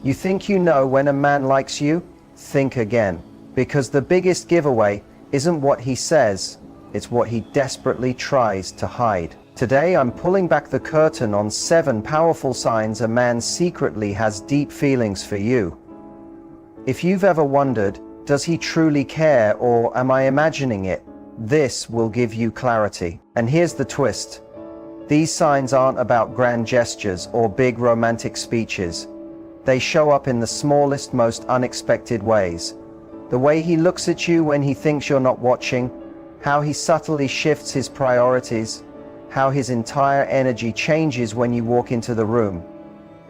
You think you know when a man likes you? Think again. Because the biggest giveaway isn't what he says, it's what he desperately tries to hide. Today I'm pulling back the curtain on 7 powerful signs a man secretly has deep feelings for you. If you've ever wondered, does he truly care or am I imagining it? This will give you clarity. And here's the twist. These signs aren't about grand gestures or big romantic speeches. They show up in the smallest, most unexpected ways. The way he looks at you when he thinks you're not watching, how he subtly shifts his priorities, how his entire energy changes when you walk into the room.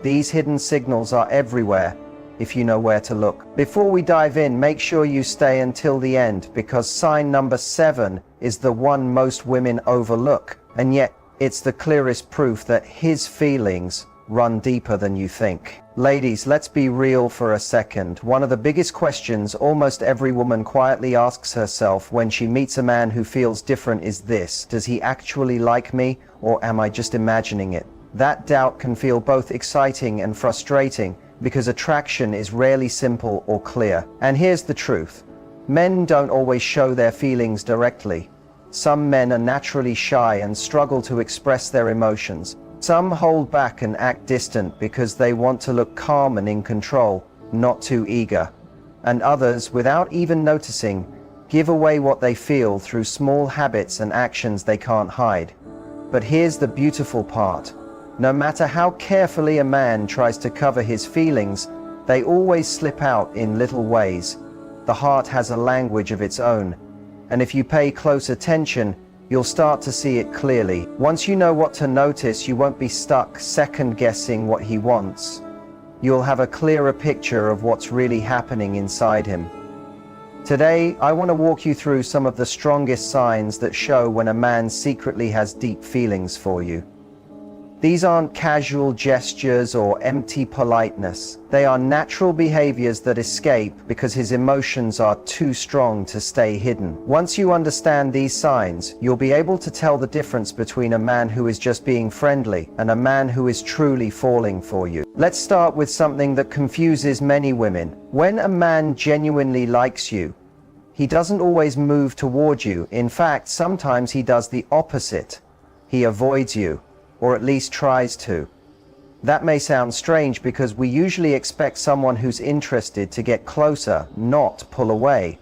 These hidden signals are everywhere, if you know where to look. Before we dive in, make sure you stay until the end, because sign number 7 is the one most women overlook, and yet it's the clearest proof that his feelings run deeper than you think. Ladies, let's be real for a second. One of the biggest questions almost every woman quietly asks herself when she meets a man who feels different is this: does he actually like me, or am I just imagining it? That doubt can feel both exciting and frustrating, because attraction is rarely simple or clear. And here's the truth. Men don't always show their feelings directly. Some men are naturally shy and struggle to express their emotions. Some hold back and act distant because they want to look calm and in control, not too eager. And others, without even noticing, give away what they feel through small habits and actions they can't hide. But here's the beautiful part. No matter how carefully a man tries to cover his feelings, they always slip out in little ways. The heart has a language of its own, and if you pay close attention, you'll start to see it clearly. Once you know what to notice, you won't be stuck second-guessing what he wants. You'll have a clearer picture of what's really happening inside him. Today, I want to walk you through some of the strongest signs that show when a man secretly has deep feelings for you. These aren't casual gestures or empty politeness. They are natural behaviors that escape because his emotions are too strong to stay hidden. Once you understand these signs, you'll be able to tell the difference between a man who is just being friendly and a man who is truly falling for you. Let's start with something that confuses many women. When a man genuinely likes you, he doesn't always move toward you. In fact, sometimes he does the opposite. He avoids you, or at least tries to. That may sound strange because we usually expect someone who's interested to get closer, not pull away.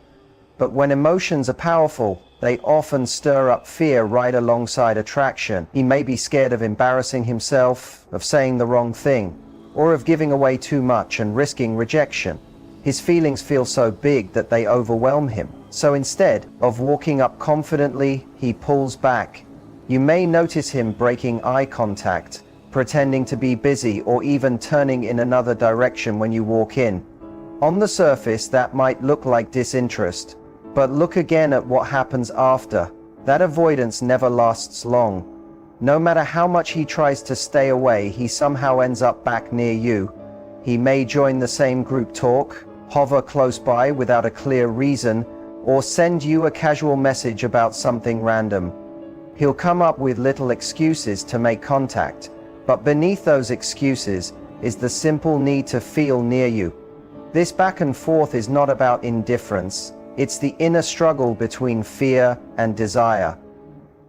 But when emotions are powerful, they often stir up fear right alongside attraction. He may be scared of embarrassing himself, of saying the wrong thing, or of giving away too much and risking rejection. His feelings feel so big that they overwhelm him. So instead of walking up confidently, he pulls back. You may notice him breaking eye contact, pretending to be busy, or even turning in another direction when you walk in. On the surface, that might look like disinterest, but look again at what happens after. That avoidance never lasts long. No matter how much he tries to stay away, he somehow ends up back near you. He may join the same group talk, hover close by without a clear reason, or send you a casual message about something random. He'll come up with little excuses to make contact, but beneath those excuses is the simple need to feel near you. This back and forth is not about indifference, it's the inner struggle between fear and desire.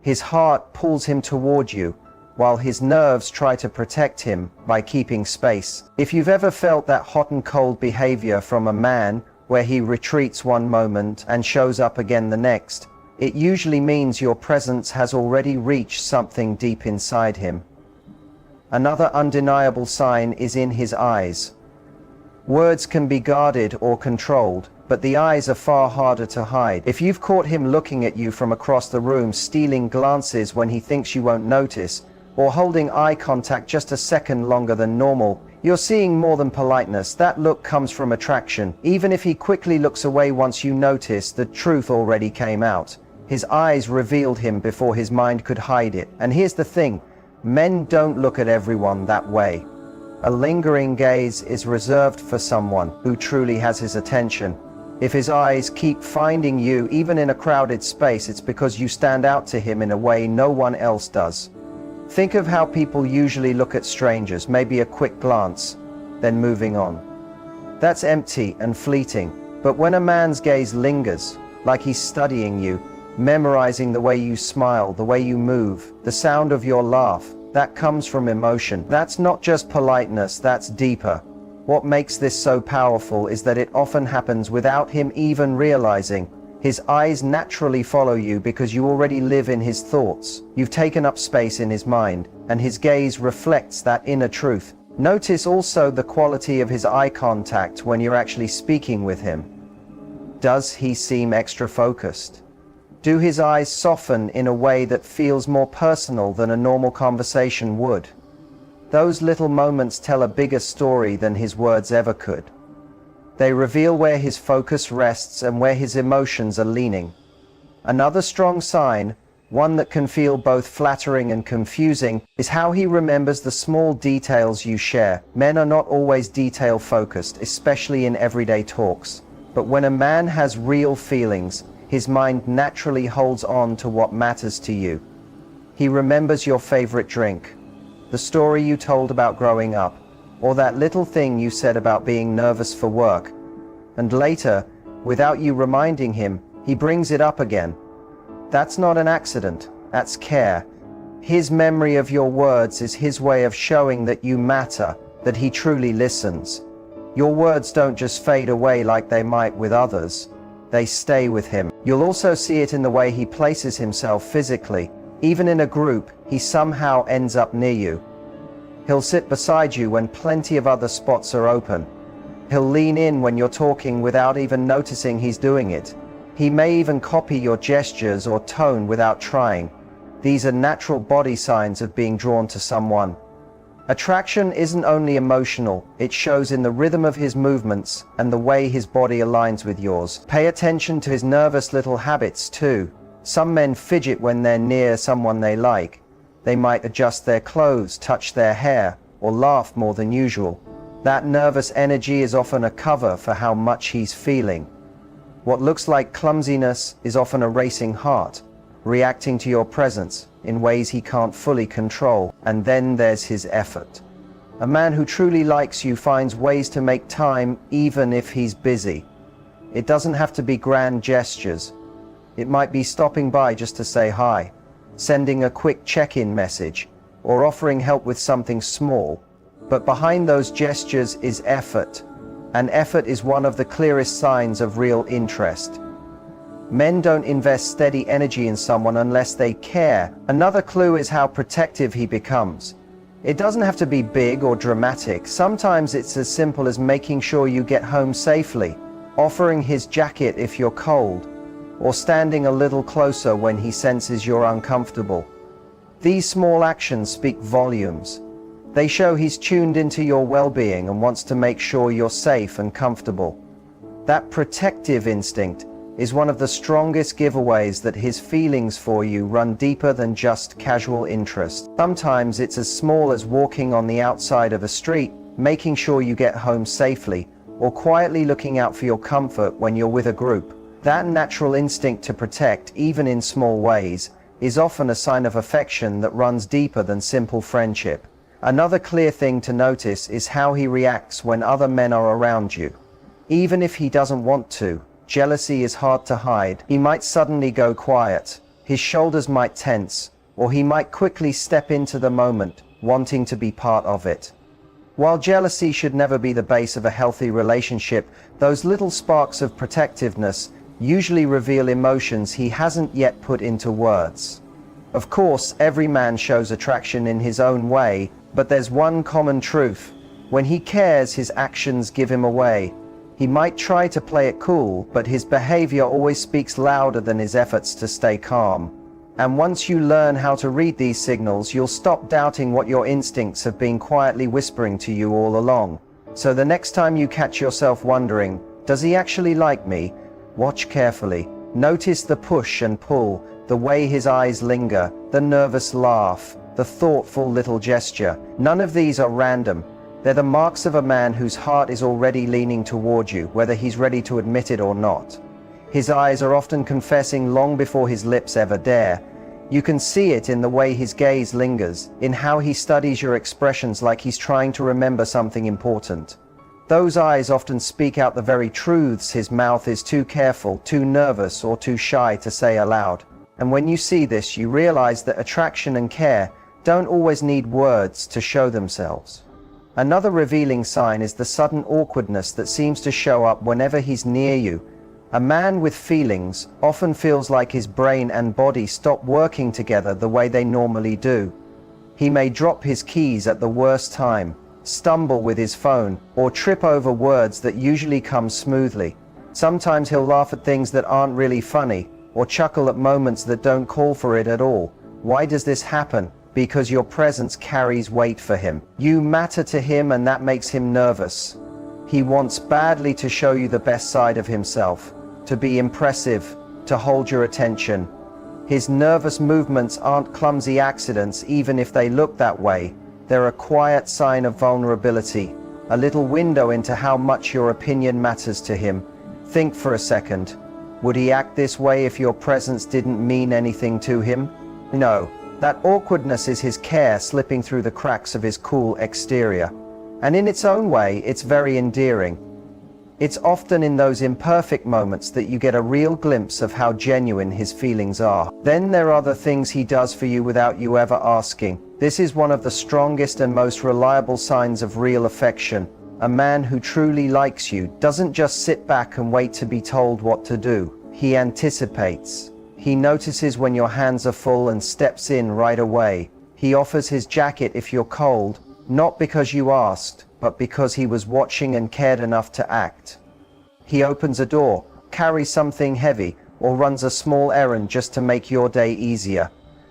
His heart pulls him toward you, while his nerves try to protect him by keeping space. If you've ever felt that hot and cold behavior from a man, where he retreats one moment and shows up again the next, it usually means your presence has already reached something deep inside him. Another undeniable sign is in his eyes. Words can be guarded or controlled, but the eyes are far harder to hide. If you've caught him looking at you from across the room, stealing glances when he thinks you won't notice, or holding eye contact just a second longer than normal, you're seeing more than politeness. That look comes from attraction. Even if he quickly looks away once you notice, the truth already came out. His eyes revealed him before his mind could hide it. And here's the thing, men don't look at everyone that way. A lingering gaze is reserved for someone who truly has his attention. If his eyes keep finding you, even in a crowded space, it's because you stand out to him in a way no one else does. Think of how people usually look at strangers, maybe a quick glance, then moving on. That's empty and fleeting. But when a man's gaze lingers, like he's studying you, memorizing the way you smile, the way you move, the sound of your laugh, that comes from emotion. That's not just politeness, that's deeper. What makes this so powerful is that it often happens without him even realizing. His eyes naturally follow you because you already live in his thoughts. You've taken up space in his mind, and his gaze reflects that inner truth. Notice also the quality of his eye contact when you're actually speaking with him. Does he seem extra focused? Do his eyes soften in a way that feels more personal than a normal conversation would? Those little moments tell a bigger story than his words ever could. They reveal where his focus rests and where his emotions are leaning. Another strong sign, one that can feel both flattering and confusing, is how he remembers the small details you share. Men are not always detail-focused, especially in everyday talks. But when a man has real feelings, his mind naturally holds on to what matters to you. He remembers your favorite drink, the story you told about growing up, or that little thing you said about being nervous for work. And later, without you reminding him, he brings it up again. That's not an accident, that's care. His memory of your words is his way of showing that you matter, that he truly listens. Your words don't just fade away like they might with others. They stay with him. You'll also see it in the way he places himself physically. Even in a group, he somehow ends up near you. He'll sit beside you when plenty of other spots are open. He'll lean in when you're talking without even noticing he's doing it. He may even copy your gestures or tone without trying. These are natural body signs of being drawn to someone. Attraction isn't only emotional, it shows in the rhythm of his movements and the way his body aligns with yours. Pay attention to his nervous little habits too. Some men fidget when they're near someone they like. They might adjust their clothes, touch their hair, or laugh more than usual. That nervous energy is often a cover for how much he's feeling. What looks like clumsiness is often a racing heart, reacting to your presence in ways he can't fully control. And then there's his effort. A man who truly likes you finds ways to make time even if he's busy. It doesn't have to be grand gestures. It might be stopping by just to say hi, sending a quick check-in message, or offering help with something small. But behind those gestures is effort, and effort is one of the clearest signs of real interest. Men don't invest steady energy in someone unless they care. Another clue is how protective he becomes. It doesn't have to be big or dramatic. Sometimes it's as simple as making sure you get home safely, offering his jacket if you're cold, or standing a little closer when he senses you're uncomfortable. These small actions speak volumes. They show he's tuned into your well-being and wants to make sure you're safe and comfortable. That protective instinct is one of the strongest giveaways that his feelings for you run deeper than just casual interest. Sometimes it's as small as walking on the outside of a street, making sure you get home safely, or quietly looking out for your comfort when you're with a group. That natural instinct to protect, even in small ways, is often a sign of affection that runs deeper than simple friendship. Another clear thing to notice is how he reacts when other men are around you. Even if he doesn't want to, jealousy is hard to hide. He might suddenly go quiet, his shoulders might tense, or he might quickly step into the moment, wanting to be part of it. While jealousy should never be the base of a healthy relationship, those little sparks of protectiveness usually reveal emotions he hasn't yet put into words. Of course, every man shows attraction in his own way, but there's one common truth. When he cares, his actions give him away. He might try to play it cool, but his behavior always speaks louder than his efforts to stay calm. And once you learn how to read these signals, you'll stop doubting what your instincts have been quietly whispering to you all along. So the next time you catch yourself wondering, does he actually like me? Watch carefully. Notice the push and pull, the way his eyes linger, the nervous laugh, the thoughtful little gesture. None of these are random. They're the marks of a man whose heart is already leaning toward you, whether he's ready to admit it or not. His eyes are often confessing long before his lips ever dare. You can see it in the way his gaze lingers, in how he studies your expressions like he's trying to remember something important. Those eyes often speak out the very truths his mouth is too careful, too nervous, or too shy to say aloud. And when you see this, you realize that attraction and care don't always need words to show themselves. Another revealing sign is the sudden awkwardness that seems to show up whenever he's near you. A man with feelings often feels like his brain and body stop working together the way they normally do. He may drop his keys at the worst time, stumble with his phone, or trip over words that usually come smoothly. Sometimes he'll laugh at things that aren't really funny, or chuckle at moments that don't call for it at all. Why does this happen? Because your presence carries weight for him. You matter to him, and that makes him nervous. He wants badly to show you the best side of himself, to be impressive, to hold your attention. His nervous movements aren't clumsy accidents, even if they look that way. They're a quiet sign of vulnerability, a little window into how much your opinion matters to him. Think for a second. Would he act this way if your presence didn't mean anything to him? No. That awkwardness is his care slipping through the cracks of his cool exterior. And in its own way, it's very endearing. It's often in those imperfect moments that you get a real glimpse of how genuine his feelings are. Then there are the things he does for you without you ever asking. This is one of the strongest and most reliable signs of real affection. A man who truly likes you doesn't just sit back and wait to be told what to do. He anticipates. He notices when your hands are full and steps in right away. He offers his jacket if you're cold, not because you asked, but because he was watching and cared enough to act. He opens a door, carries something heavy, or runs a small errand just to make your day easier.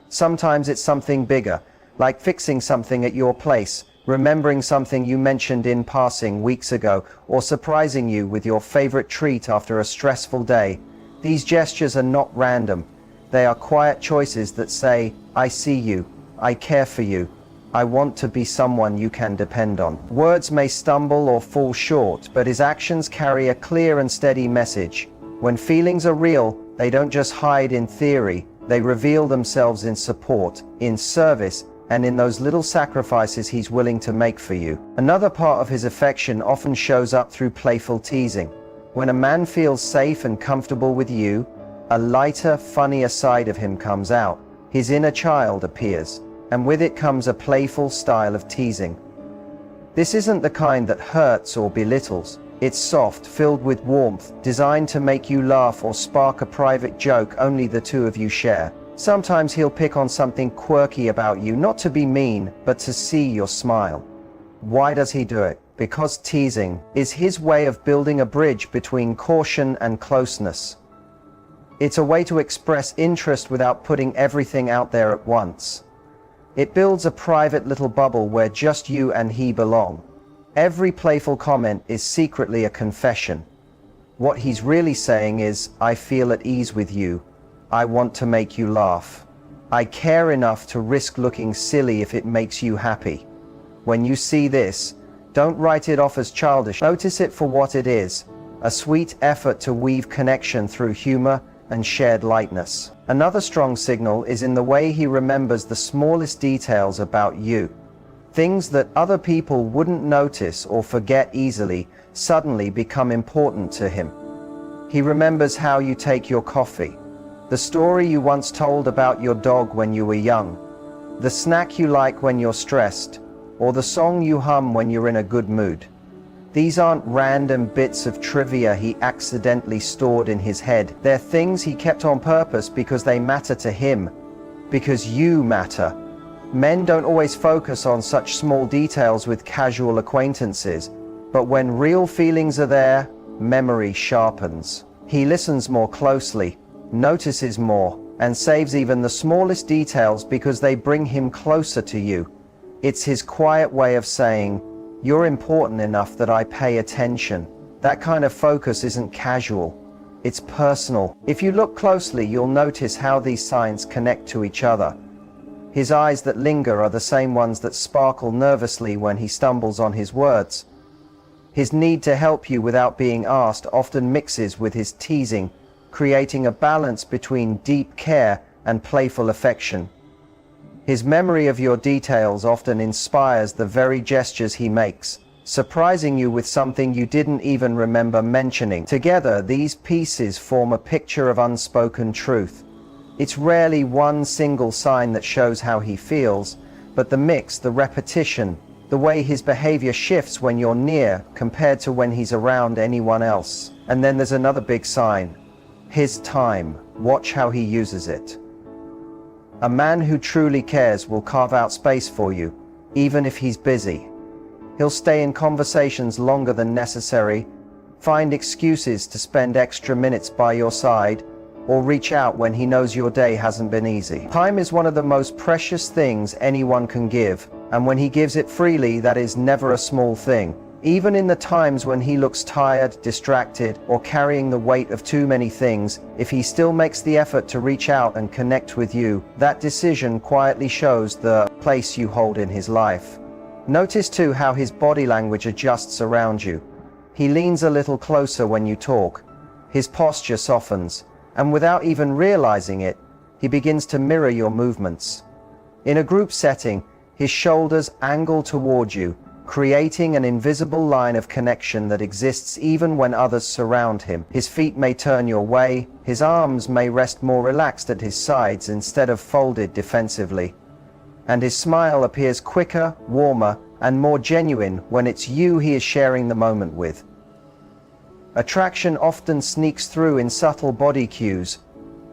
Sometimes it's something bigger, like fixing something at your place, remembering something you mentioned in passing weeks ago, or surprising you with your favorite treat after a stressful day. These gestures are not random. They are quiet choices that say, I see you, I care for you, I want to be someone you can depend on. Words may stumble or fall short, but his actions carry a clear and steady message. When feelings are real, they don't just hide in theory, they reveal themselves in support, in service, and in those little sacrifices he's willing to make for you. Another part of his affection often shows up through playful teasing. When a man feels safe and comfortable with you, a lighter, funnier side of him comes out. His inner child appears, and with it comes a playful style of teasing. This isn't the kind that hurts or belittles. It's soft, filled with warmth, designed to make you laugh or spark a private joke only the two of you share. Sometimes he'll pick on something quirky about you, not to be mean, but to see your smile. Why does he do it? Because teasing is his way of building a bridge between caution and closeness. It's a way to express interest without putting everything out there at once. It builds a private little bubble where just you and he belong. Every playful comment is secretly a confession. What he's really saying is, I feel at ease with you. I want to make you laugh. I care enough to risk looking silly if it makes you happy. When you see this, don't write it off as childish. Notice it for what it is, a sweet effort to weave connection through humor and shared lightness. Another strong signal is in the way he remembers the smallest details about you. Things that other people wouldn't notice or forget easily suddenly become important to him. He remembers how you take your coffee, the story you once told about your dog when you were young, the snack you like when you're stressed, or the song you hum when you're in a good mood. These aren't random bits of trivia he accidentally stored in his head. They're things he kept on purpose because they matter to him, because you matter. Men don't always focus on such small details with casual acquaintances, but when real feelings are there, memory sharpens. He listens more closely, notices more, and saves even the smallest details because they bring him closer to you. It's his quiet way of saying, you're important enough that I pay attention. That kind of focus isn't casual, it's personal. If you look closely, you'll notice how these signs connect to each other. His eyes that linger are the same ones that sparkle nervously when he stumbles on his words. His need to help you without being asked often mixes with his teasing, creating a balance between deep care and playful affection. His memory of your details often inspires the very gestures he makes, surprising you with something you didn't even remember mentioning. Together, these pieces form a picture of unspoken truth. It's rarely one single sign that shows how he feels, but the mix, the repetition, the way his behavior shifts when you're near compared to when he's around anyone else. And then there's another big sign: his time. Watch how he uses it. A man who truly cares will carve out space for you, even if he's busy. He'll stay in conversations longer than necessary, find excuses to spend extra minutes by your side, or reach out when he knows your day hasn't been easy. Time is one of the most precious things anyone can give, and when he gives it freely, that is never a small thing. Even in the times when he looks tired, distracted, or carrying the weight of too many things, if he still makes the effort to reach out and connect with you, that decision quietly shows the place you hold in his life. Notice too how his body language adjusts around you. He leans a little closer when you talk. His posture softens, and without even realizing it, he begins to mirror your movements. In a group setting, his shoulders angle toward you, creating an invisible line of connection that exists even when others surround him. His feet may turn your way, his arms may rest more relaxed at his sides instead of folded defensively. And his smile appears quicker, warmer, and more genuine when it's you he is sharing the moment with. Attraction often sneaks through in subtle body cues,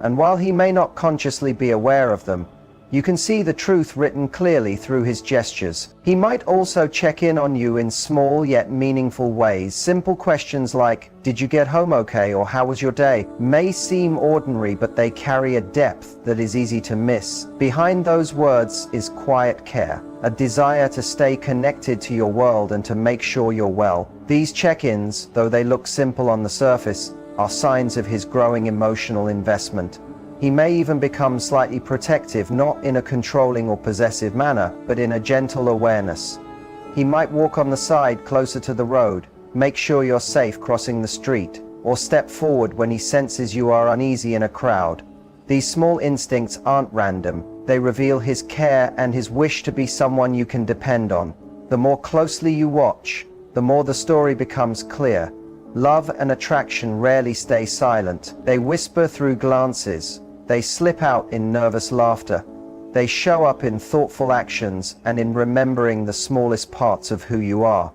and while he may not consciously be aware of them, you can see the truth written clearly through his gestures. He might also check in on you in small yet meaningful ways. Simple questions like, "Did you get home okay?" or "How was your day?" may seem ordinary, but they carry a depth that is easy to miss. Behind those words is quiet care, a desire to stay connected to your world and to make sure you're well. These check-ins, though they look simple on the surface, are signs of his growing emotional investment. He may even become slightly protective, not in a controlling or possessive manner, but in a gentle awareness. He might walk on the side closer to the road, make sure you're safe crossing the street, or step forward when he senses you are uneasy in a crowd. These small instincts aren't random. They reveal his care and his wish to be someone you can depend on. The more closely you watch, the more the story becomes clear. Love and attraction rarely stay silent. They whisper through glances. They slip out in nervous laughter. They show up in thoughtful actions and in remembering the smallest parts of who you are.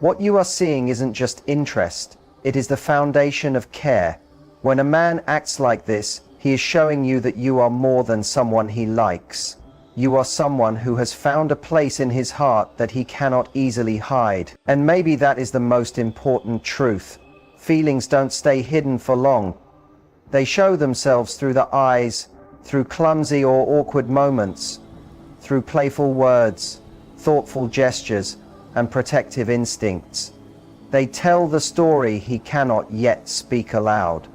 What you are seeing isn't just interest, it is the foundation of care. When a man acts like this, he is showing you that you are more than someone he likes. You are someone who has found a place in his heart that he cannot easily hide. And maybe that is the most important truth. Feelings don't stay hidden for long. They show themselves through the eyes, through clumsy or awkward moments, through playful words, thoughtful gestures, and protective instincts. They tell the story he cannot yet speak aloud.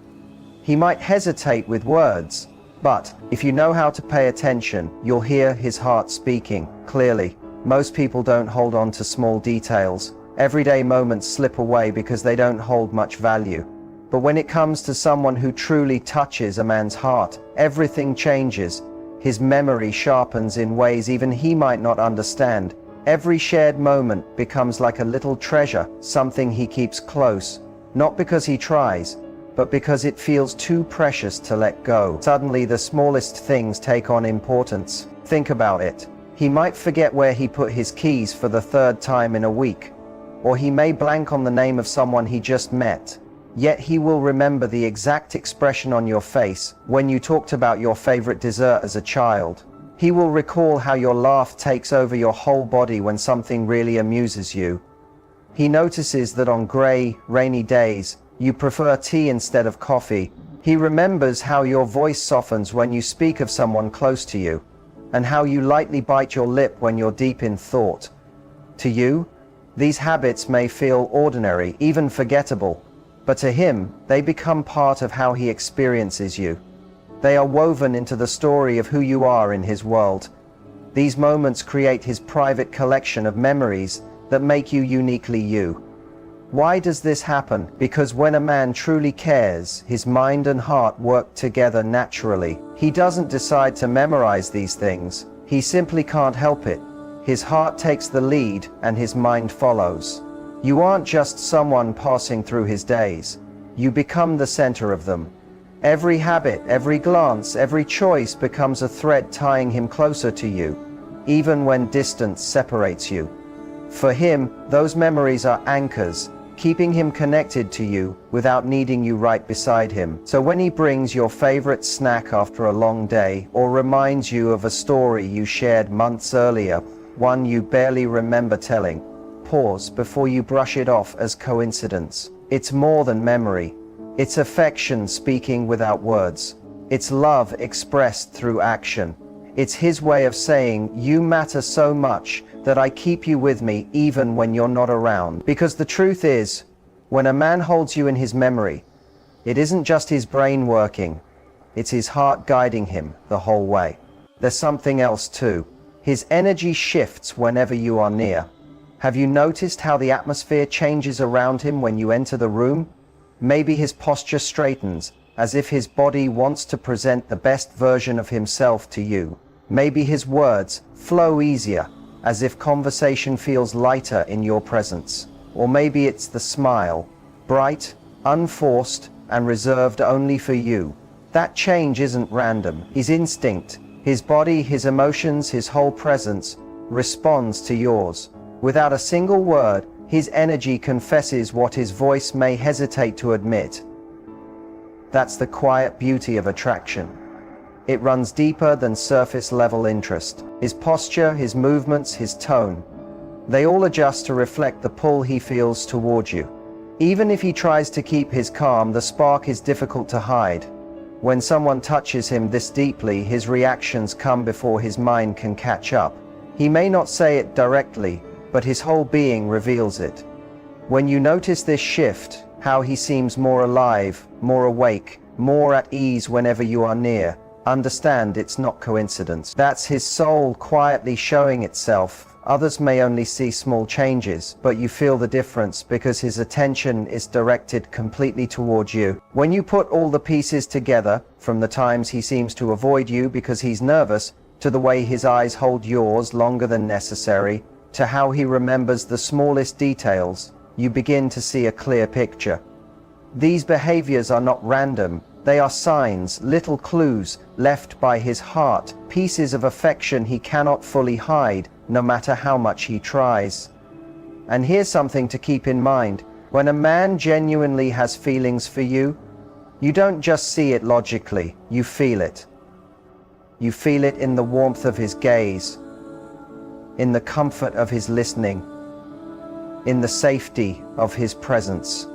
He might hesitate with words, but if you know how to pay attention, you'll hear his heart speaking clearly. Most people don't hold on to small details. Everyday moments slip away because they don't hold much value. But when it comes to someone who truly touches a man's heart, everything changes. His memory sharpens in ways even he might not understand. Every shared moment becomes like a little treasure, something he keeps close, not because he tries, but because it feels too precious to let go. Suddenly, the smallest things take on importance. Think about it. He might forget where he put his keys for the third time in a week, or he may blank on the name of someone he just met. Yet he will remember the exact expression on your face when you talked about your favorite dessert as a child. He will recall how your laugh takes over your whole body when something really amuses you. He notices that on gray, rainy days, you prefer tea instead of coffee. He remembers how your voice softens when you speak of someone close to you, and how you lightly bite your lip when you're deep in thought. To you, these habits may feel ordinary, even forgettable, but to him, they become part of how he experiences you. They are woven into the story of who you are in his world. These moments create his private collection of memories that make you uniquely you. Why does this happen? Because when a man truly cares, his mind and heart work together naturally. He doesn't decide to memorize these things. He simply can't help it. His heart takes the lead and his mind follows. You aren't just someone passing through his days. You become the center of them. Every habit, every glance, every choice becomes a thread tying him closer to you, even when distance separates you. For him, those memories are anchors, keeping him connected to you without needing you right beside him. So when he brings your favorite snack after a long day, or reminds you of a story you shared months earlier, one you barely remember telling, pause before you brush it off as coincidence. It's more than memory. It's affection speaking without words. It's love expressed through action. It's his way of saying, you matter so much that I keep you with me even when you're not around. Because the truth is, when a man holds you in his memory, it isn't just his brain working, it's his heart guiding him the whole way. There's something else too. His energy shifts whenever you are near. Have you noticed how the atmosphere changes around him when you enter the room? Maybe his posture straightens, as if his body wants to present the best version of himself to you. Maybe his words flow easier, as if conversation feels lighter in your presence. Or maybe it's the smile, bright, unforced, and reserved only for you. That change isn't random. His instinct, his body, his emotions, his whole presence responds to yours. Without a single word, his energy confesses what his voice may hesitate to admit. That's the quiet beauty of attraction. It runs deeper than surface-level interest. His posture, his movements, his tone, they all adjust to reflect the pull he feels toward you. Even if he tries to keep his calm, the spark is difficult to hide. When someone touches him this deeply, his reactions come before his mind can catch up. He may not say it directly, but his whole being reveals it. When you notice this shift, how he seems more alive, more awake, more at ease whenever you are near, understand it's not coincidence. That's his soul quietly showing itself. Others may only see small changes, but you feel the difference because his attention is directed completely towards you. When you put all the pieces together, from the times he seems to avoid you because he's nervous, to the way his eyes hold yours longer than necessary, to how he remembers the smallest details, you begin to see a clear picture. These behaviors are not random. They are signs, little clues left by his heart, pieces of affection he cannot fully hide, no matter how much he tries. And here's something to keep in mind. When a man genuinely has feelings for you, you don't just see it logically, you feel it. You feel it in the warmth of his gaze, in the comfort of his listening, in the safety of his presence.